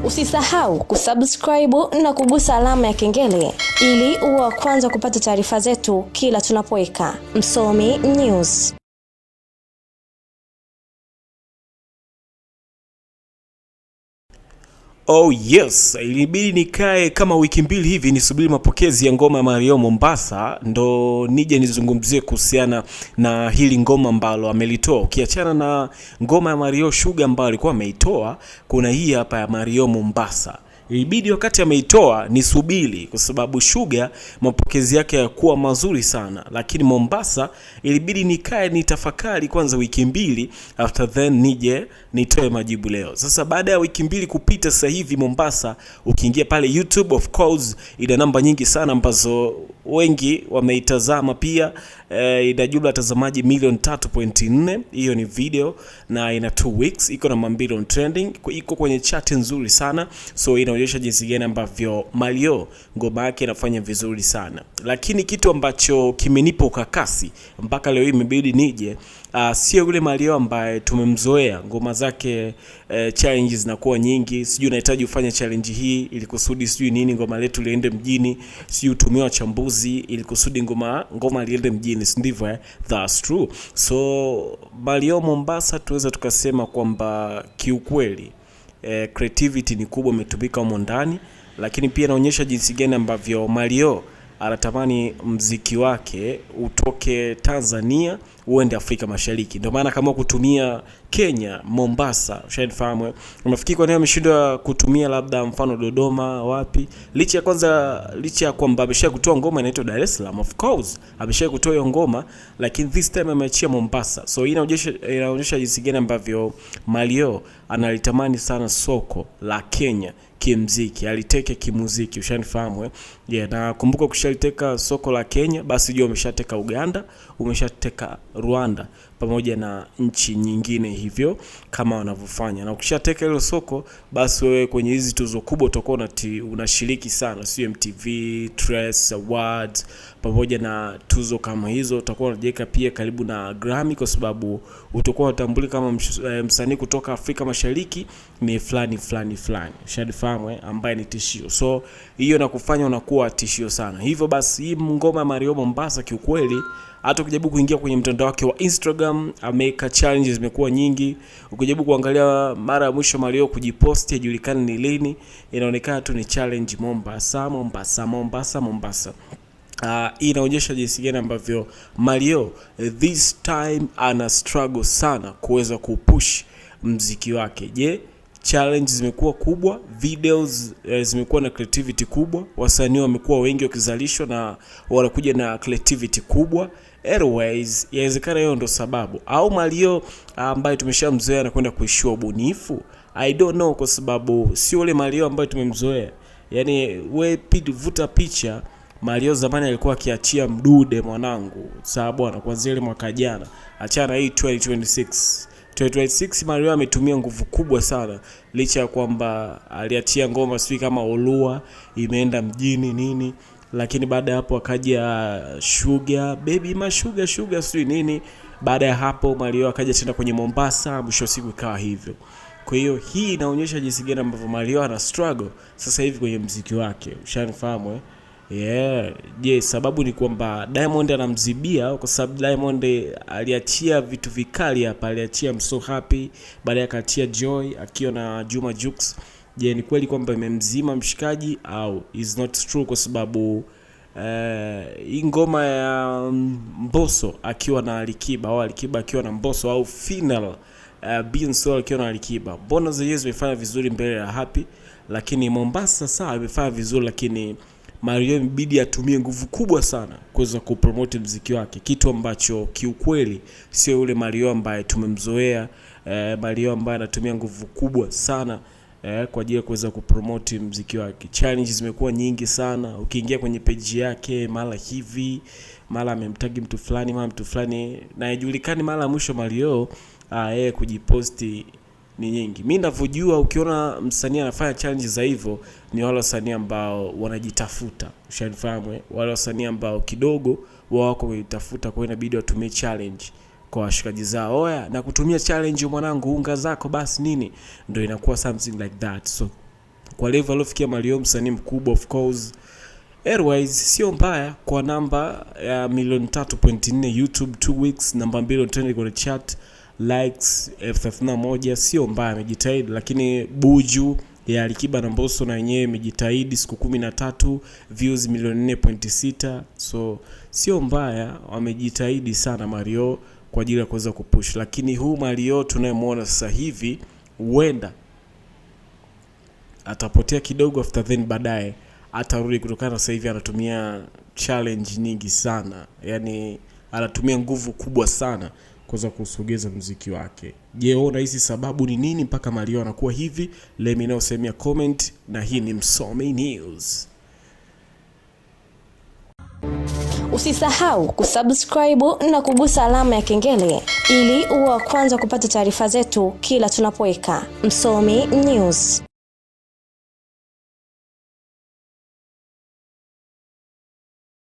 Usisahau kusubscribe na kugusa alama ya kengele ili uwe wa kwanza kupata taarifa zetu kila tunapoweka Msomi News. Oh yes, ilibidi nikae kama wiki mbili hivi nisubiri mapokezi ya ngoma ya Mario Mombasa ndo nije nizungumzie kuhusiana na hili ngoma ambalo amelitoa. Ukiachana na ngoma ya Mario Sugar ambayo alikuwa ameitoa, kuna hii hapa ya Mario Mombasa. Ilibidi wakati ameitoa nisubiri kwa sababu Sugar mapokezi yake yakuwa mazuri sana, lakini Mombasa ilibidi nikae nitafakari kwanza wiki mbili, after then nije nitoe majibu leo. Sasa baada ya wiki mbili kupita, sasa hivi Mombasa ukiingia pale YouTube, of course ina namba nyingi sana ambazo wengi wameitazama pia. Ina jumla watazamaji milioni 3.4. hiyo ni video na ina 2 weeks, iko na mamilioni trending, iko kwenye chart nzuri sana. So inaonyesha jinsi gani ambavyo Mario ngoma yake inafanya vizuri sana. Lakini kitu ambacho kimenipa ukakasi mpaka leo hii imebidi nije, sio yule Mario ambaye tumemzoea. Ngoma zake challenges zinakuwa nyingi, sijui unahitaji ufanye challenge hii ili kusudi sijui nini ngoma letu liende mjini, sijui utumie wachambuzi ili kusudi ngoma liende mjini, ndivyo that's true. So Mario Mombasa tuweza tukasema kwamba kiukweli creativity ni kubwa imetumika humo ndani, lakini pia inaonyesha jinsi gani ambavyo Mario anatamani mziki wake utoke Tanzania uende Afrika Mashariki. Ndio maana kama kutumia Kenya, Mombasa, ushafahamu. Unafikiri kwa nini ameshindwa kutumia labda mfano Dodoma wapi? Licha ya kwamba amesha kutoa ngoma inaitwa Dar es Salaam, of course amesha kutoa hiyo ngoma, lakini this time ameachia Mombasa. So inaonyesha jinsi gani ambavyo Mario analitamani sana soko la Kenya kimuziki, aliteke kimuziki, ushanifahamu. Na kumbuka kushaliteka soko la Kenya, basi jua umeshateka Uganda, umeshateka Rwanda pamoja na nchi nyingine hivyo kama wanavyofanya. Na ukishateka hilo soko, basi wewe kwenye hizi tuzo kubwa utakuwa unashiriki sana, sio MTV, Trace Awards pamoja na tuzo kama hizo. Utakuwa unajiweka pia karibu na Grammy kwa sababu utakuwa unatambulika kama msanii kutoka Afrika Mashariki ni fulani. Ushanifahamu, ambaye ni tishio. So hiyo nakufanya unakuwa tishio sana. Hivyo basi hii ngoma ya Mario Mombasa kiukweli, hata ukijaribu kuingia kwenye mtandao wake wa Instagram, ameka challenges zimekuwa nyingi. Ukijaribu kuangalia mara ya mwisho Mario kujiposti hajulikani ni lini, inaonekana tu ni challenge Mombasa. Hii inaonyesha jinsi gani ambavyo Mario this time ana struggle sana kuweza kupush mziki wake. Je, challenge zimekuwa kubwa, videos zimekuwa na creativity kubwa, wasanii wamekuwa wengi wakizalishwa na wanakuja na creativity kubwa. Airways, yawezekana hiyo ndo sababu, au Mario ambaye tumeshamzoea na kwenda kuishia ubunifu, I don't know, kwa sababu sio yule Mario ambaye tumemzoea. Yani vuta picha, Mario zamani alikuwa akiachia mdude mwanangu, sababu anakuanzia ile mwaka jana, achana hii 2026 Mario ametumia nguvu kubwa sana, licha ya kwamba aliachia ngoma sio kama Olua imeenda mjini nini, lakini baada ya hapo akaja Sugar Baby Sugar sio nini. Baada ya hapo Mario akaja tena kwenye Mombasa, mwisho siku ikawa hivyo. Kwa hiyo hii inaonyesha jinsi gani ambavyo Mario ana struggle sasa hivi kwenye muziki wake, ushanifahamu. Sababu ni kwamba Diamond anamzibia, kwa sababu Diamond aliachia vitu vikali hapa, aliachia I'm So Happy, baadaye akaachia Joy akiwa na Juma Jux. Je, ni kweli kwamba imemzima mshikaji au is not true? Kwa sababu hii ngoma ya Mbosso akiwa na Alikiba, au Alikiba akiwa na Mbosso, au final Binso akiwa na Alikiba, mbona zile zimefanya vizuri mbele ya Happy, lakini Mombasa sawa imefanya vizuri, lakini Mario imebidi atumie nguvu kubwa sana kuweza kupromote muziki wake, kitu ambacho kiukweli sio yule Mario ambaye tumemzoea. Mario ambaye anatumia nguvu kubwa sana kwa ajili ya kuweza kupromote muziki wake. Challenges zimekuwa nyingi sana, ukiingia kwenye page yake mara hivi, mara amemtagi mtu fulani, na haijulikani mara mwisho Mario kujiposti ni nyingi. Mimi ninavyojua, ukiona msanii anafanya challenges za hivyo, ni wale wasanii ambao wanajitafuta, ushanifahamu, wale wasanii ambao kidogo wako kujitafuta, kwa inabidi watumie challenge kwa washikaji zao. Na kutumia challenge mwanangu, unga zako basi nini, ndio inakuwa something like that. So kwa level alofikia Mario, msanii mkubwa of course. Airwise sio mbaya kwa namba ya milioni 3.4 YouTube 2 weeks, namba 2 trending kwenye chat, likes 31,000, sio mbaya, amejitahidi. Lakini Buju ya Alikiba na Mbosso na yenyewe imejitahidi, siku 13 views milioni 4.6, so sio mbaya, wamejitahidi sana Mario kwa ajili ya kuweza kupush. Lakini huu Mario tunayemwona sasa hivi huenda atapotea kidogo, after then baadaye atarudi, kutokana sasa hivi anatumia challenge nyingi sana, yani anatumia nguvu kubwa sana kuweza kusogeza muziki wake. Je, wewe unahisi sababu ni nini mpaka Mario anakuwa hivi? Let me know, send comment, na hii ni Msomi News. Usisahau kusubscribe na kugusa alama ya kengele ili uwe wa kwanza kupata taarifa zetu kila tunapoweka Msomi News.